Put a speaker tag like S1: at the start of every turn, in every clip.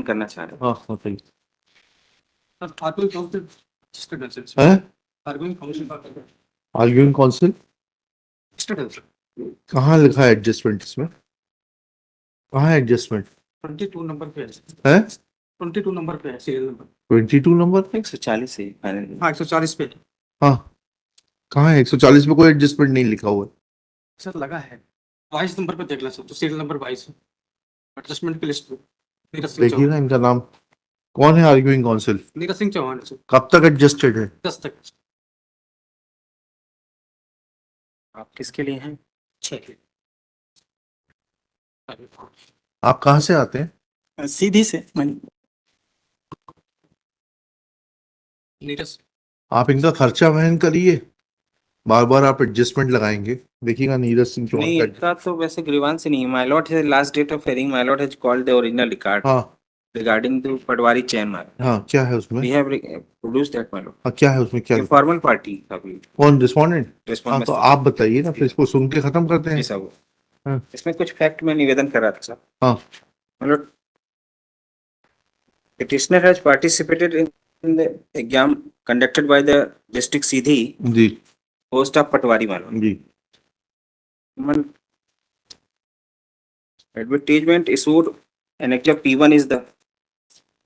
S1: करना चाह रहे हैं।
S2: हाँ बताइए।
S3: है
S2: आर्ग्यूइंग काउंसिल कहाँ लिखा है एडजस्टमेंट इसमें? कहाँ है एडजस्टमेंट?
S3: 22 नंबर पे
S2: है
S3: 22 नंबर पे है सीरियल नंबर
S2: 22 नंबर?
S1: 140 है फाइनल।
S3: हाँ 140 पे
S2: हाँ कहाँ है? 140 में कोई एडजस्टमेंट नहीं लिखा हुआ है।
S3: सर लगा है 22 नंबर पे देख लो सर, तो सीरियल नंबर 22 एडजस्टमेंट की लिस्ट नीरज सिंह
S2: देखिए ना
S3: चौहान।
S2: इनका नाम कौन है आर्ग्यूइंग काउंसिल?
S3: नीरज सिंह चौहान है सर,
S2: कब तक एडजस्टेड है?
S3: 10 तक
S1: आप किसके लिए हैं?
S3: 6
S2: आप कहाँ से आते हैं?
S4: सीधी से मैंने
S3: नीरज
S2: आप इनका खर्चा वहन करिए, बार बार आप एडजस्टमेंट लगाएंगे। देखिएगा नीरज सिंह चौहान
S1: नहीं,
S2: का।
S1: इनका तो वैसे ग्रीवांस नहीं है। माय लॉर्ड है last date of hearing, my lord has called the original record
S2: हाँ
S1: रिगार्डिंग द पटवारी चैन मामला।
S2: हाँ क्या है उसमें?
S1: We have produced that my lord.
S2: हाँ क्या है उसमें? क्या
S1: फॉर्मल पार्टी अभी
S2: कौन रिस्पोंडेंट? हाँ
S1: रिस्पॉन्ड
S2: तो आप बताइए ना, फिर इसको सुन के खत्म करते हैं।
S1: साहब।
S2: हाँ।
S1: इसमें कुछ फैक्ट में निवेदन कर रहा था साहब।
S2: हाँ
S1: मतलब petitioner has participated in the exam conducted by the district Sidhi
S2: ji
S1: post of Patwari मालूम।
S2: जी
S1: Advertisement issued annexure P1 is the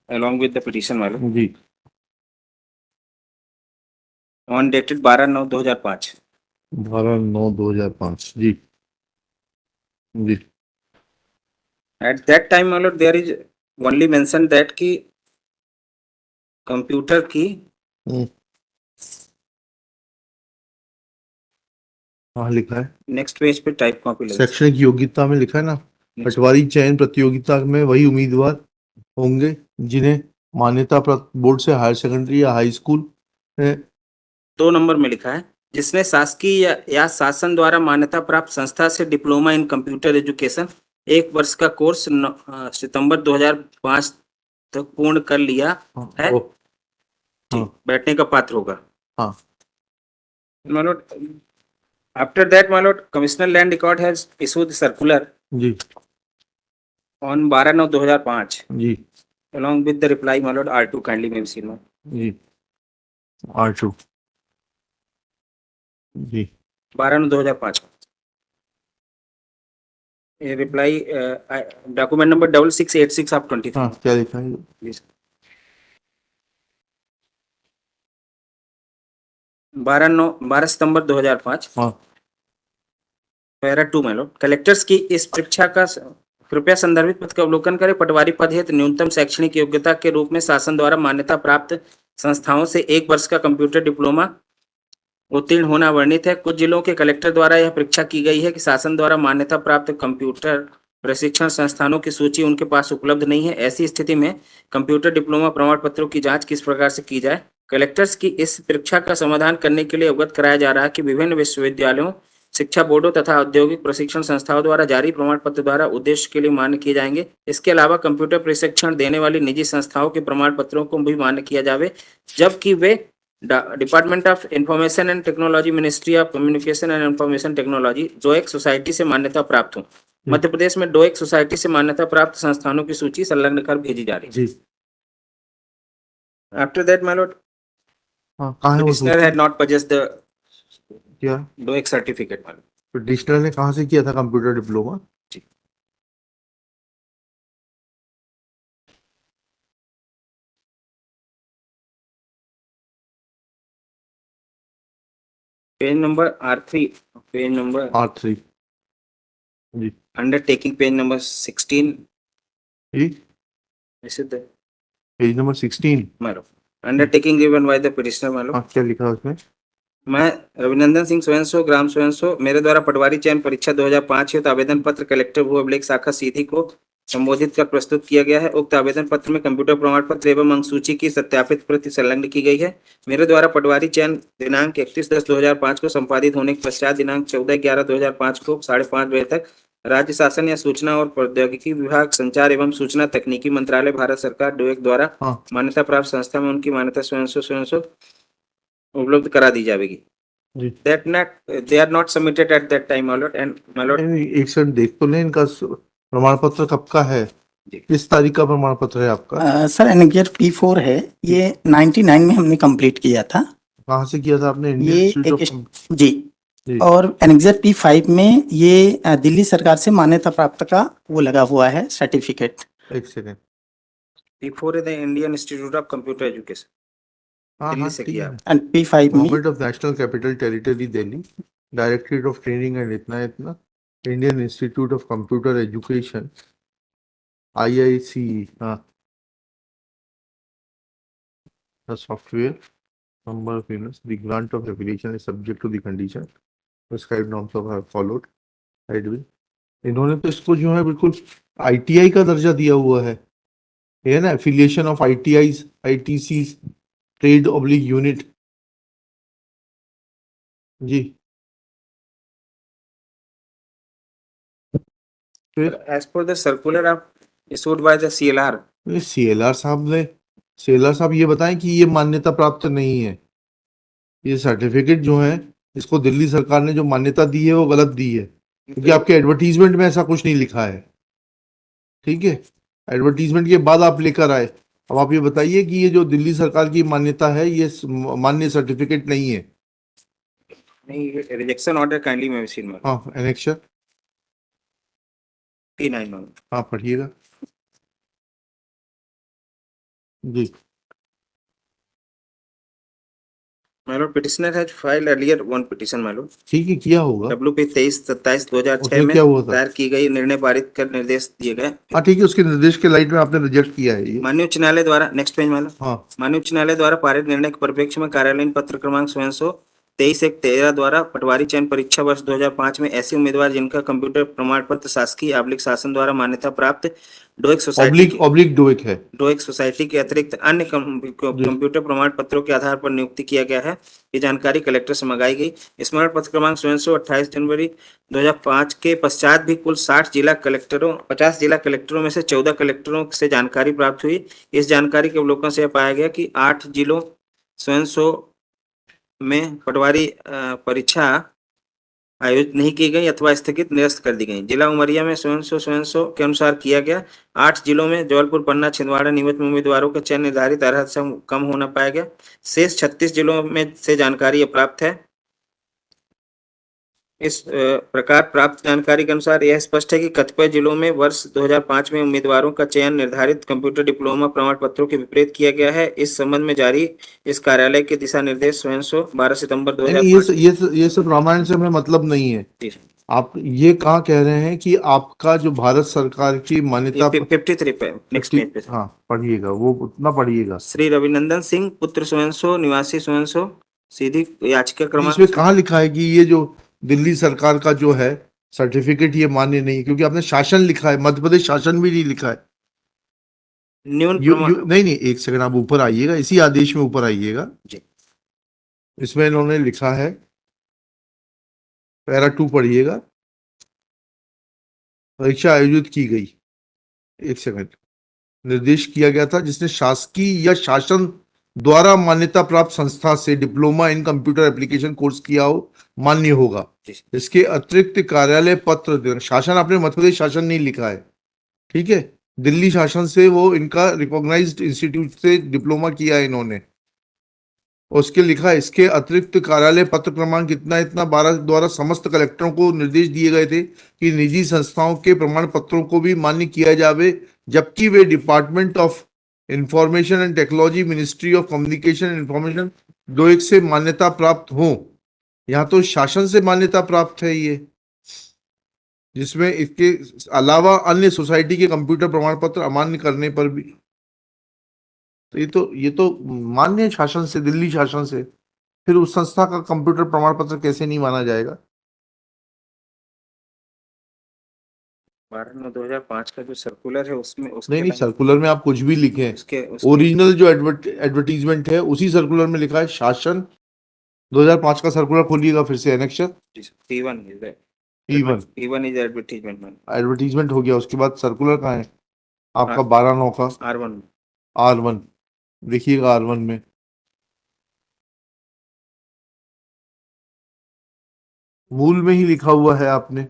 S1: along with the petition मालूम
S2: जी
S1: on dated 12/9/2005।
S2: 12/9/2005 जी जी
S1: At that time मालूम there is only mentioned that कि computer की
S2: हाँ लिखा है
S1: नेक्स्ट पेज पे टाइप कॉपी लगी।
S2: शैक्षणिक योग्यता में लिखा है ना, पटवारी चयन प्रतियोगिता में वही उम्मीदवार होंगे जिन्हें मान्यता प्राप्त बोर्ड से हायर सेकेंडरी या हाई स्कूल
S1: 2 नंबर में लिखा है जिसने शासकीय या शासन द्वारा मान्यता प्राप्त संस्था से डिप्लोमा इन कंप्यूटर एजुकेशन 1 वर्ष का कोर्स सितंबर 2005 तक पूर्ण कर लिया है, बैठने का पात्र होगा।
S2: हाँ
S1: मानोट आफ्टर दैट मानोट commissioner land record has issued circular
S2: जी
S1: ऑन 12/9/2005
S2: जी
S1: along with the reply मानोट R2 kindly may be seen
S2: जी R2 जी
S1: 12/9/2005। ये रिप्लाई डॉक्यूमेंट नंबर 6686 ऑफ 23।
S2: हाँ क्या लिखा है?
S1: Yes. 12 सितंबर 2005
S2: हाँ
S1: पैरा 2 में लो कलेक्टर्स की इस परीक्षा का कृपया संदर्भित पद का अवलोकन करें। पटवारी पद हेतु न्यूनतम शैक्षणिक योग्यता के रूप में शासन द्वारा मान्यता प्राप्त संस्थाओं से 1 वर्ष का कंप्यूटर डिप्लोमा उत्तीर्ण होना वर्णित है। कुछ जिलों के कलेक्टर द्वारा यह परीक्षा की गई है कि शासन द्वारा मान्यता प्राप्त कंप्यूटर प्रशिक्षण संस्थानों की सूची उनके पास उपलब्ध नहीं है। ऐसी स्थिति में कंप्यूटर डिप्लोमा प्रमाण पत्रों की जांच किस प्रकार से की जाए? कलेक्टर्स की इस परीक्षा का समाधान करने के लिए अवगत कराया जा रहा है कि विभिन्न विश्वविद्यालयों, शिक्षा बोर्डों तथा औद्योगिक प्रशिक्षण संस्थाओं द्वारा जारी प्रमाण पत्र द्वारा उद्देश्य के लिए मान्य किए जाएंगे। इसके अलावा कंप्यूटर प्रशिक्षण देने वाली निजी संस्थाओं के प्रमाण पत्रों को भी मान्य किया जावे, जबकि वे department of information and technology, ministry of communication and information technology, DOEACC society से मान्यता प्राप्त हो। मध्य प्रदेश में डोएक सोसाइटी से मान्यता प्राप्त संस्थानों की सूची संलग्न कर भेजी जा रही है।
S2: जी
S1: आफ्टर दैट माय लॉर्ड
S2: हाँ कहाँ है वो
S1: petitioner
S2: सूची?
S1: had not possessed the
S2: क्या
S1: डोएक सर्टिफिकेट मालूम।
S2: पिटिशनर ने कहाँ से किया था computer diploma?
S1: Page number R3, page number
S2: R3 जी
S1: अंडरटेकिंग पेज नंबर 16
S2: जी
S1: is it the
S2: page number 16।
S1: मालूम undertaking given by the petitioner मालूम।
S2: हाँ क्या लिखा है उसमें?
S1: मैं रविनंदन सिंह स्वयंसो ग्राम स्वयंसो मेरे द्वारा पटवारी चयन परीक्षा 2005 हेतु आवेदन पत्र कलेक्टर भू अभिलेख शाखा सीधी को संबोधित कर प्रस्तुत किया गया है। उक्त आवेदन पत्र में कंप्यूटर प्रमाण पत्र एवं अंक सूची की सत्यापित प्रति संलग्न की गई है। मेरे द्वारा पटवारी चयन दिनांक 31/10/2005 को संपादित होने के पश्चात दिनांक 14/11/2005 को 5:30 बजे तक राज्य शासन या सूचना और प्रौद्योगिकी विभाग, संचार एवं सूचना तकनीकी मंत्रालय, भारत सरकार, डोएक द्वारा मान्यता प्राप्त संस्था में उनकी मान्यता स्वयं उपलब्ध करा दी जाएगी। That not they are not submitted at that time, my lord, and my lord
S2: एक सेकंड देख तो लें, इनका प्रमाण पत्र कब का है? किस तारीख का प्रमाण पत्र है आपका?
S4: सर एनेक्जर P4 है, ये 99 में हमने कंप्लीट किया था।
S2: कहाँ से किया था आपने? इंडियन
S4: ये
S2: इंस्टीट्यूट
S4: एक
S2: ऑफ
S4: जी,
S2: जी।
S4: और एनेक्जर P5 में ये दिल्ली सरकार से मान्यता प्राप्त का वो लगा हुआ है सर्टिफिकेट।
S2: एक second.
S1: P4 is the Indian Institute of Computer Education.
S2: हाँ
S1: दिल्ली
S2: हाँ
S1: से
S2: ठीक
S1: किया
S2: है।
S1: आप।
S4: एंड P5 में
S2: government of national capital territory Delhi, directorate of training and इतना इतना, Indian institute of computer education, IIC, हाँ, the software number of units, the grant of application is subject to the condition prescribed norms of are followed. Edwin, इन्होंने तो इसको जो है बिल्कुल ITI का दर्जा दिया हुआ है ना, affiliation of ITI, ITC, trade oblique unit. जी, फिर
S1: As per the circular of issued by the CLR,
S2: CLR साहब ये बताएं कि ये मान्यता प्राप्त नहीं है। ये सर्टिफिकेट जो है, इसको दिल्ली सरकार ने जो मान्यता दी है वो गलत दी है, क्योंकि आपके एडवर्टीजमेंट में ऐसा कुछ नहीं लिखा है। ठीक है, एडवर्टीजमेंट के बाद आप लेकर आए। अब आप ये बताइए कि ये जो दिल्ली सरकार की मान्यता है, ये मान्य सर्टिफिकेट नहीं है।
S1: नहीं, रिजेक्शन ऑर्डर काइंडली मैं सीन में
S2: हाँ, एनेक्शर
S1: 39 में।
S2: हाँ पढ़िएगा जी।
S1: My lord, petitioner has filed earlier one petition, my lord.
S2: ठीक है, किया होगा।
S1: WP 23/27/2006
S2: उसमें
S1: में
S2: क्या हुआ था?
S1: दायर की गई निर्णय पारित कर निर्देश दिए गए।
S2: हाँ ठीक है, उसके निर्देश के लाइट में आपने रिजेक्ट किया है ये।
S1: माननीय उच्च न्यायालय द्वारा नेक्स्ट पेज में
S2: हाँ,
S1: माननीय उच्च न्यायालय द्वारा पारित निर्णय के परिप्रेक्ष्य में कार्यालयीन पत्र क्रमांक 23/1/13 द्वारा पटवारी चयन परीक्षा वर्ष 2005 में ऐसे उम्मीदवार जिनका कंप्यूटर प्रमाण पत्र शासकीय आबलिक शासन द्वारा मान्यता प्राप्त डोएक सोसाइटी
S2: ऑब्लिक डोएक है।
S1: डोएक सोसाइटी के अतिरिक्त अन्य कंप्यूटर प्रमाण पत्रों के आधार पर नियुक्ति किया गया है। ये जानकारी कलेक्टर से मंगाई गई। स्मरण पत्र क्रमांक 28 जनवरी 2005 के पश्चात भी कुल 50 जिला कलेक्टरों में से 14 कलेक्टरों से जानकारी प्राप्त हुई। इस जानकारी के अवलोकन से यह पाया गया कि 8 जिलों स्वयं में पटवारी परीक्षा आयोजित नहीं की गई अथवा स्थगित निरस्त कर दी गई। जिला उमरिया में स्वयं के अनुसार किया गया। 8 जिलों में जबलपुर, पन्ना, छिंदवाड़ा, नीमच में उम्मीदवारों का चयन निर्धारित अर्हता से कम होना पाया गया। शेष 36 जिलों में से जानकारी अप्राप्त है। इस प्रकार प्राप्त जानकारी के अनुसार यह स्पष्ट है कि कतिपय जिलों में वर्ष 2005 में उम्मीदवारों का चयन निर्धारित कंप्यूटर डिप्लोमा प्रमाण पत्रों के विपरीत किया गया है। इस संबंध में जारी इस कार्यालय के दिशा निर्देश 12 सितंबर
S2: नहीं,
S1: 2005।
S2: ये सब रामायण से हमें मतलब नहीं है।
S1: जी।
S2: आप ये कहाँ कह रहे हैं कि आपका जो भारत सरकार की मान्यता
S1: 53 पे नेक्स्ट पेज पे
S2: हाँ पढ़िएगा, वो उतना पढ़िएगा।
S1: श्री रविनंदन सिंह पुत्र स्वयं निवासी स्वयं सीधी याचिका क्रमांक
S2: इसमें कहाँ लिखा है कि ये जो दिल्ली सरकार का जो है सर्टिफिकेट ये मान्य नहीं, क्योंकि आपने शासन लिखा है, मध्य प्रदेश शासन भी नहीं लिखा है। नहीं, एक सेकंड, आप ऊपर आइएगा, इसी आदेश में ऊपर आइएगा
S1: जी।
S2: इसमें इन्होंने लिखा है, पैरा 2 पढ़िएगा, परीक्षा आयोजित की गई। एक सेकंड, निर्देश किया गया था जिसने शासकीय या शासन द्वारा मान्यता प्राप्त संस्था से diploma in computer application course किया हो, मान्य होगा। इसके अतिरिक्त कार्यालय पत्र, शासन आपने मध्य प्रदेश शासन नहीं लिखा है, ठीक है, दिल्ली शासन से वो इनका रिकॉग्नाइज्ड इंस्टीट्यूट से डिप्लोमा किया है इन्होंने। उसके लिखा है, इसके अतिरिक्त कार्यालय पत्र क्रमांक इतना इतना 12 द्वारा समस्त कलेक्टरों को निर्देश दिए गए थे कि निजी संस्थाओं के प्रमाण पत्रों को भी मान्य किया जावे, जबकि वे department of information and technology, ministry of communication and information DOEACC से मान्यता प्राप्त हो। यहाँ तो शासन से मान्यता प्राप्त है ये, जिसमें इसके अलावा अन्य सोसाइटी के कंप्यूटर प्रमाण पत्र अमान्य करने पर भी, तो ये तो मान्य शासन से, दिल्ली शासन से, फिर उस संस्था का कंप्यूटर प्रमाण पत्र कैसे नहीं माना जाएगा?
S1: 12/9/2005 का जो सर्कुलर है उसमें उसके
S2: नहीं, सर्कुलर में आप कुछ भी लिखें,
S1: उसके
S2: ओरिजिनल जो एडवर्टीजमेंट है उसी सर्कुलर में लिखा है शासन। 2005 का सर्कुलर खोलिएगा फिर से, annexure
S1: P1 is there.
S2: P1
S1: P1 is advertisement man.
S2: Advertisement हो गया, उसके बाद सर्कुलर कहाँ है आपका? 12/9 का
S1: R1
S2: R1 देखिएगा, R1 में मूल में ही लिखा हुआ है आपने।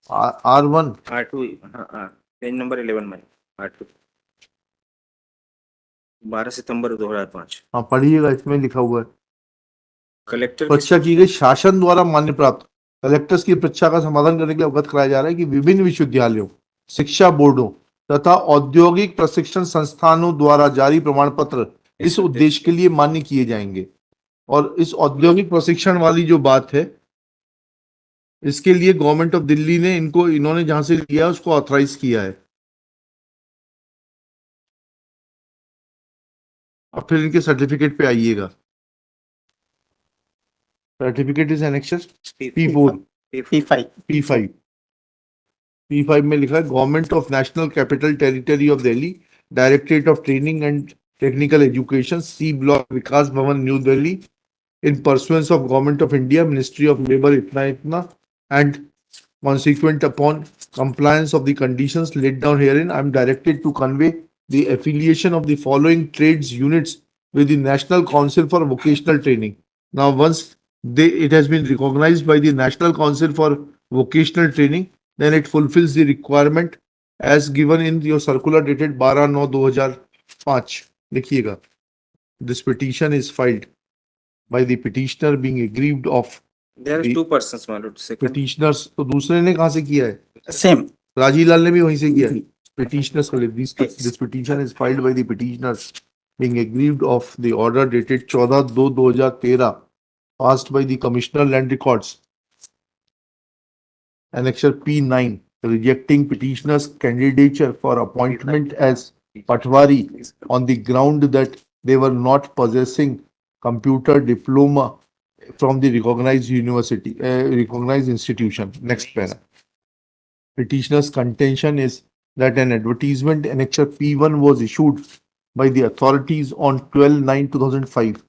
S2: R1
S1: R2, हाँ पेज नंबर 11 में R2 12 सितंबर 2005।
S2: हाँ पढ़िएगा, इसमें लिखा हुआ है
S1: कलेक्टर
S2: परीक्षा की गई शासन द्वारा मान्य प्राप्त कलेक्टर्स की परीक्षा का समाधान करने के लिए अवगत कराया जा रहा है कि विभिन्न विश्वविद्यालयों, शिक्षा बोर्डों तथा औद्योगिक प्रशिक्षण संस्थानों द्वारा जारी प्रमाण पत्र इस उद्देश्य के लिए मान्य किए जाएंगे। और इस औद्योगिक प्रशिक्षण वाली जो बात है, इसके लिए गवर्नमेंट ऑफ दिल्ली ने इन्होंने जहां से लिया उसको ऑथराइज किया है। अब फिर इनके सर्टिफिकेट पे आइएगा। Certificate is annexure P4
S4: P5
S2: P5 P5 में लिखा है government of national capital territory of Delhi, directorate of training and technical education, C block, Vikas Bhavan, new Delhi, in pursuance of Government of India, Ministry of Labour, itna, and consequent upon compliance of the conditions laid down herein, I am directed to convey the affiliation of the following trades units with the National Council for Vocational Training. Now, once it has been recognized by the National Council for Vocational Training, then it fulfills the requirement as given in your circular dated 12/9/2005. देखिएगा, this petition is filed by the petitioner being aggrieved of
S1: There are
S2: the
S1: two persons, my lord. Second,
S2: petitioners. तो दूसरे ने कहाँ से किया है?
S4: same.
S2: Rajiv लाल ने भी वहीं से किया है। Petitioners this petition is filed by the petitioners being aggrieved of the order dated 14/2/2013 passed by the Commissioner Land Records, Annexure P9, rejecting petitioners' candidature for appointment as Patwari on the ground that they were not possessing computer diploma from the recognized university, recognized institution. Next para. Petitioner's contention is that an advertisement annexure P1 was issued by the authorities on 12/9/2005.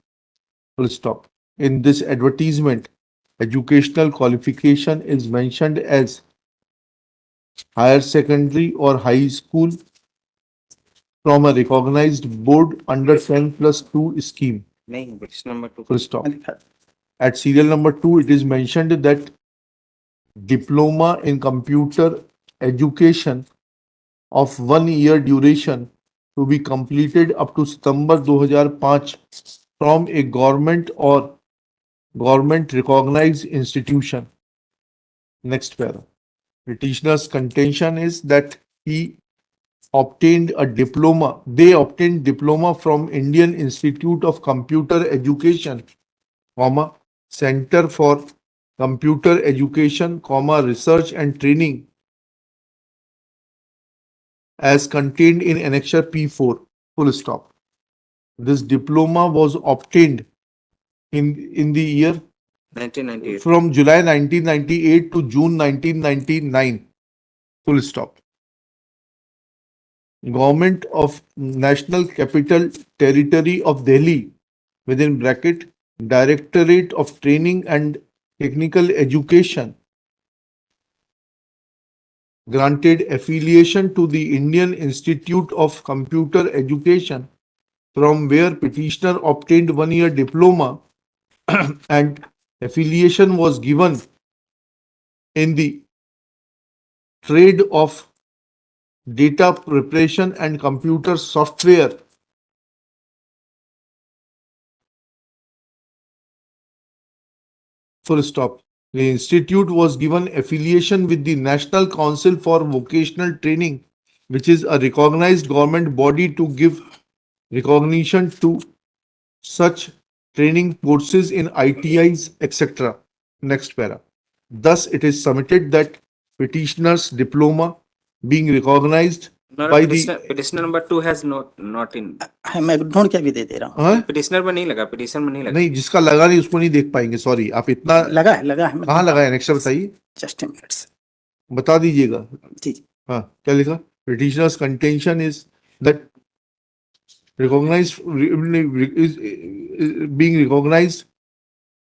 S2: Full stop. In this advertisement, educational qualification is mentioned as higher secondary or high school from a recognized board under 10+2 scheme.
S1: नहीं petition number 2
S2: Full stop. At serial number 2, it is mentioned that diploma in computer education of 1 year duration to be completed up to September 2005 from a government or government recognized institution. Next para. Petitioner's contention is that they obtained diploma from Indian Institute of Computer Education, Center for Computer Education, Research and Training as contained in Annexure P4. Full stop. This diploma was obtained in the year
S1: 1998.
S2: from July 1998 to June 1999. Full stop. Government of National Capital Territory of Delhi, within bracket, Directorate of Training and Technical Education, granted affiliation to the Indian Institute of Computer Education, from where petitioner obtained 1 year diploma and affiliation was given in the trade of data preparation and computer software. Full stop. The institute was given affiliation with the National Council for Vocational Training, which is a recognized government body to give recognition to such training courses in ITIs, etc. Next para. Thus, it is submitted that petitioner's diploma being recognized
S1: No,
S2: by
S1: petitioner number 2 has not in.
S4: मैं ढूंढ के भी दे दे रहा हूँ।
S2: हाँ?
S1: petitioner में नहीं लगा, petition में नहीं लगा।
S2: नहीं, जिसका लगा नहीं उसको नहीं देख पाएंगे, सॉरी। आप इतना
S4: लगा है
S2: कहाँ लगा है? नेक्स्ट बताइए,
S4: जस्ट मिनट्स
S2: बता दीजिएगा।
S4: जी
S2: हाँ, क्या लिखा? Petitioner's contention is that recognized is being recognized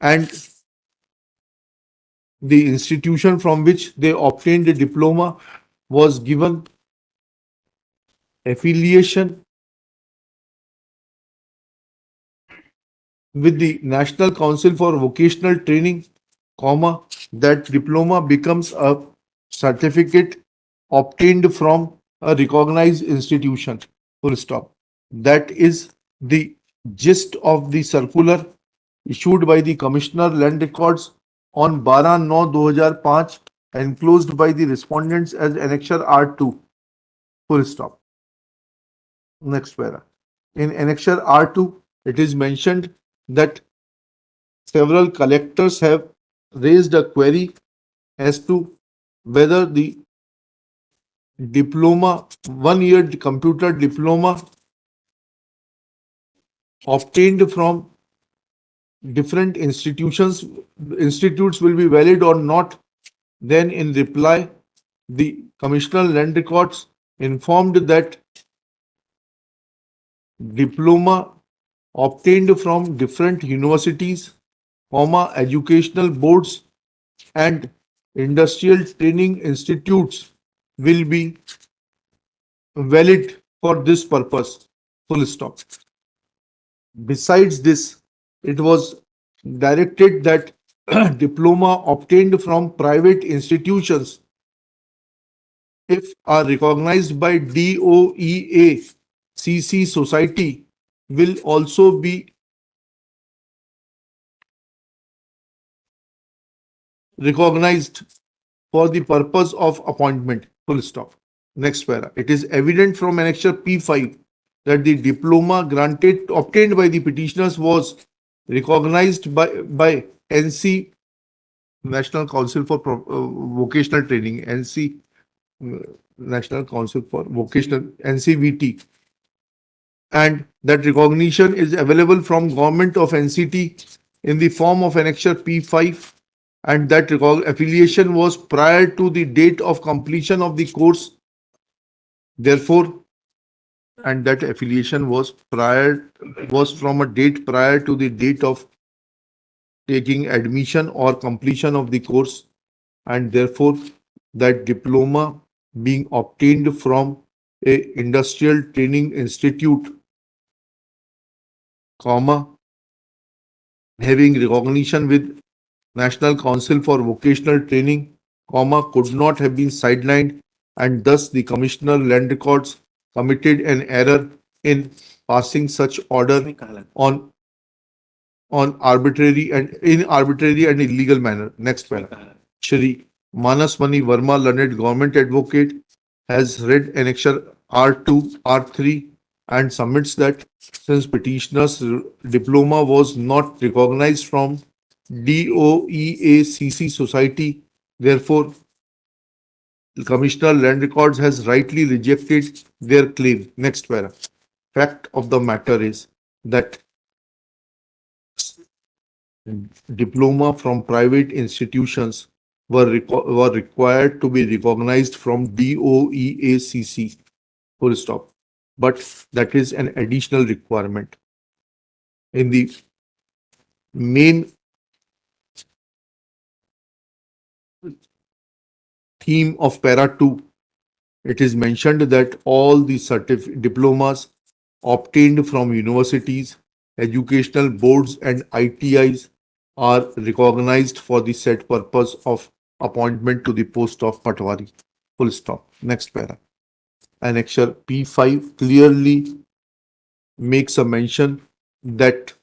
S2: and the institution from which they obtained the diploma was given affiliation with the National Council for Vocational Training, that diploma becomes a certificate obtained from a recognized institution. Full stop. That is the gist of the circular issued by the Commissioner Land Records on 12/9/2005 enclosed by the respondents as Annexure R2. Full stop. Next para. In Annexure R2, it is mentioned that several collectors have raised a query as to whether the diploma, 1 year computer diploma obtained from different institutes will be valid or not. Then in reply, the Commissioner Land Records informed that diploma obtained from different universities, educational boards and industrial training institutes will be valid for this purpose. Full stop. Besides this, it was directed that diploma obtained from private institutions, if are recognized by DOEA CC Society, will also be recognized for the purpose of appointment. Full stop. Next para. It is evident from Annexure P5 that the diploma obtained by the petitioners was recognized by NC, National Council for Vocational Training, NC, National Council for Vocational, NCVT, and that recognition is available from Government of NCT in the form of Annexure P5, and that affiliation was prior to the date of completion of the course. Therefore, and that affiliation was from a date prior to the date of taking admission or completion of the course, and therefore that diploma being obtained from a industrial training institute, having recognition with National Council for Vocational Training, could not have been sidelined, and thus the Commissioner Land Records committed an error in passing such order on arbitrary and illegal manner. Next para. Shri Manas Mani Verma, learned government advocate, has read Annexure R2, R3 and submits that since petitioner's diploma was not recognized from DOEA CC Society, therefore the Commissioner Land Records has rightly rejected their claim. Next para. Fact of the matter is that diploma from private institutions were required to be recognized from DOEA CC. Full stop. But that is an additional requirement. In the main theme of para 2, it is mentioned that all the diplomas obtained from universities, educational boards and ITIs are recognized for the said purpose of appointment to the post of Patwari. Full stop. Next para. Annexure P5 clearly makes a mention that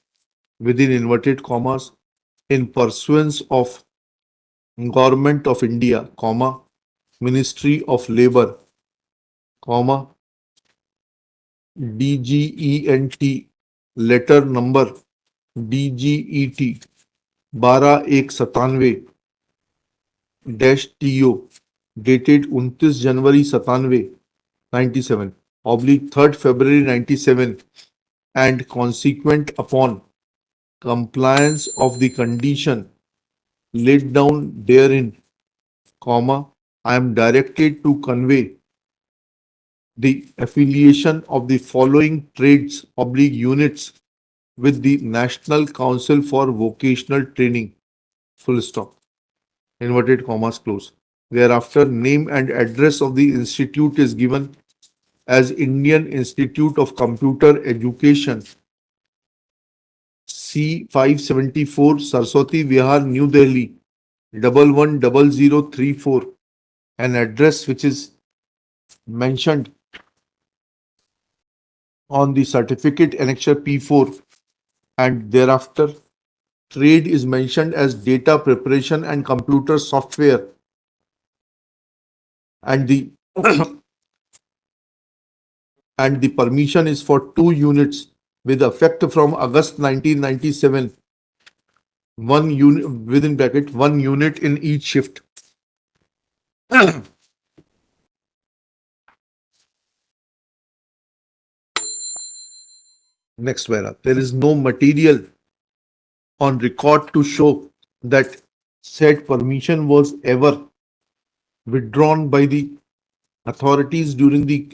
S2: within inverted commas, in pursuance of Government of India, Ministry of Labour, DGENT, letter number DGET 12/197-TO dated 29 January 97 / 3rd February 97 and consequent upon compliance of the condition laid down therein, I am directed to convey the affiliation of the following trades / units with the National Council for Vocational Training. Full stop. Inverted commas close. Thereafter, name and address of the institute is given as Indian Institute of Computer Education, C574, Saraswati Vihar, New Delhi, 110034. an address which is mentioned on the certificate annexure P4, and thereafter trade is mentioned as data preparation and computer software, and the and the permission is for 2 units with effect from August 1997, 1 unit within bracket 1 unit in each shift. Next para. There is no material on record to show that said permission was ever withdrawn by the authorities during the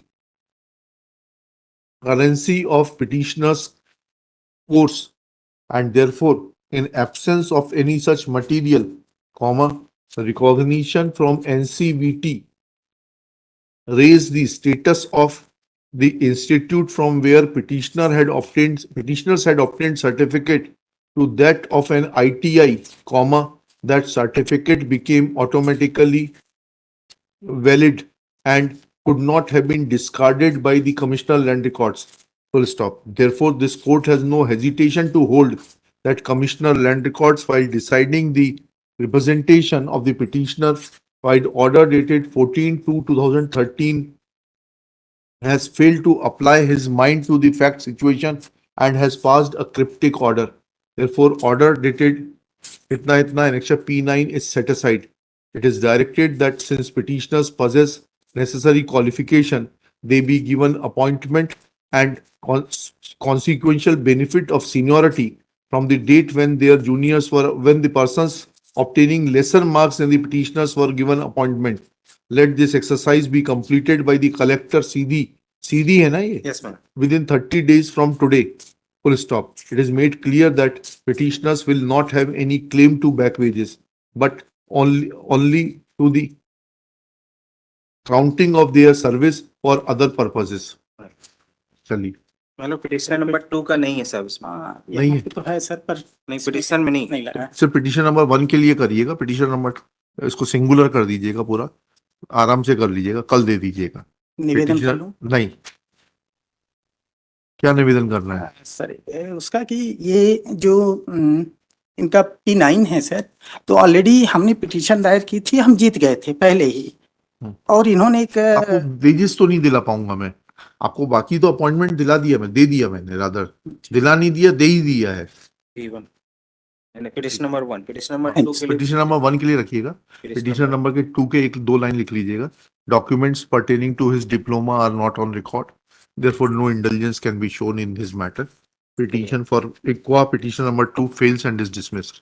S2: currency of petitioner's course, and therefore, in absence of any such material, recognition from NCVT raised the status of the institute from where petitioners had obtained certificate to that of an ITI, that certificate became automatically valid and could not have been discarded by the Commissioner Land Records. Full stop. Therefore, this court has no hesitation to hold that Commissioner Land Records, while deciding the representation of the petitioner, filed order dated 14/2/2013, has failed to apply his mind to the fact situation and has passed a cryptic order. Therefore, order dated itna annexure P9 is set aside. It is directed that since petitioners possess necessary qualification, they be given appointment and consequential benefit of seniority from the date when the persons obtaining lesser marks than the petitioners were given appointment. Let this exercise be completed by the collector CD है ना ये?
S1: Yes, ma'am.
S2: Within 30 days from today. Full stop. It is made clear that petitioners will not have any claim to back wages, but only to the counting of their service for other purposes. चलिए.
S1: मतलब petition number 2 का नहीं है सब इसमें.
S4: हाँ,
S2: नहीं
S4: यहाँ
S2: है.
S4: पे तो है सर, पर
S1: नहीं, पिटिशन में नहीं.
S4: नहीं लगा है।
S2: सिर्फ पिटीशन नंबर 1 के लिए करिएगा. पिटीशन नंबर इसको सिंगुलर कर दीजिएगा, पूरा आराम से कर लीजिएगा, कल दे दीजिएगा.
S4: निवेदन कर
S2: Petitioner-
S4: लूं
S2: नहीं, क्या निवेदन करना है?
S4: सर, उसका कि ये जो इनका P9 है सर, तो ऑलरेडी हमने पिटीशन दायर की थी, हम जीत गए थे पहले ही, और इन्होंने एक
S2: आपको वेजेस तो नहीं दिला पाऊंगा मैं आपको, बाकी तो अपॉइंटमेंट दिला दिया, मैं दे दिया, मैंने रादर दिला नहीं दिया, दे ही दिया है.
S1: P1 यानी पिटिशन नंबर 1, पिटिशन नंबर 2 के लिए.
S2: पिटीशन नंबर 1 के लिए रखिएगा. पिटीशन नंबर के 2 के 1-2 लाइन लिख लीजिएगा. Documents pertaining to his diploma are not on record, therefore no indulgence can be shown in his matter. Petition for ICWA petition number 2 fails and is dismissed.